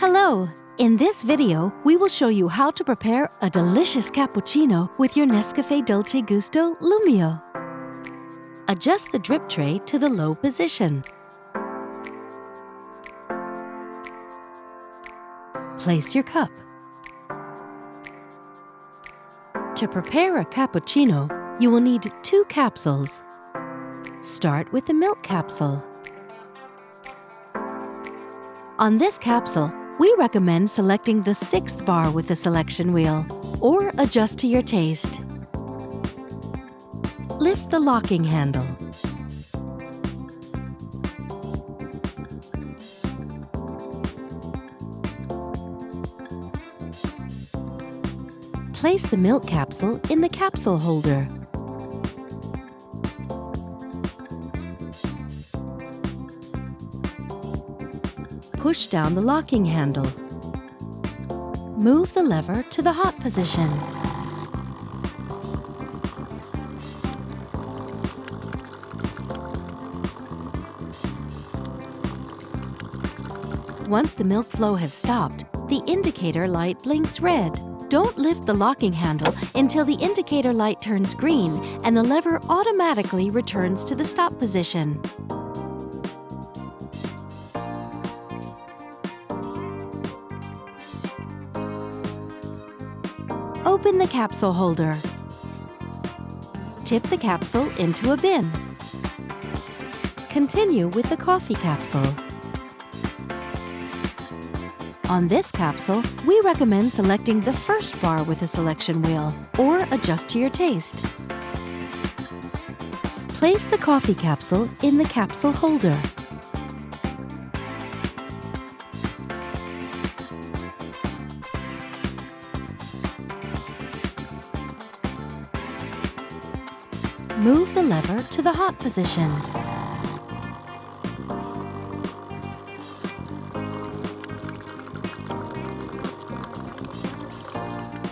Hello! In this video, we will show you how to prepare a delicious cappuccino with your NESCAFÉ Dolce Gusto Lumio. Adjust the drip tray to the low position. Place your cup. To prepare a cappuccino, you will need 2 capsules. Start with the milk capsule. On this capsule, we recommend selecting the 6th bar with the selection wheel, or adjust to your taste. Lift the locking handle. Place the milk capsule in the capsule holder. Push down the locking handle. Move the lever to the hot position. Once the milk flow has stopped, the indicator light blinks red. Don't lift the locking handle until the indicator light turns green and the lever automatically returns to the stop position. Open the capsule holder. Tip the capsule into a bin. Continue with the coffee capsule. On this capsule, we recommend selecting the 1st bar with a selection wheel, or adjust to your taste. Place the coffee capsule in the capsule holder. Move the lever to the hot position.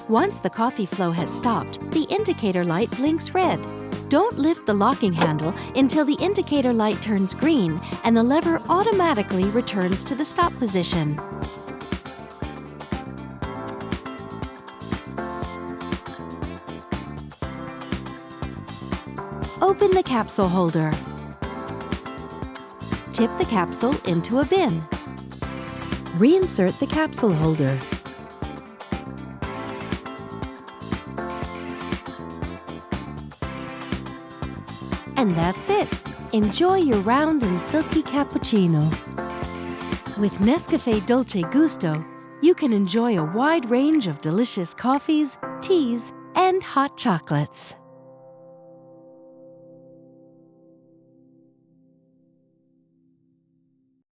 Once the coffee flow has stopped, the indicator light blinks red. Don't lift the locking handle until the indicator light turns green and the lever automatically returns to the stop position. Open the capsule holder. Tip the capsule into a bin. Reinsert the capsule holder. And that's it! Enjoy your round and silky cappuccino. With NESCAFÉ Dolce Gusto, you can enjoy a wide range of delicious coffees, teas, and hot chocolates.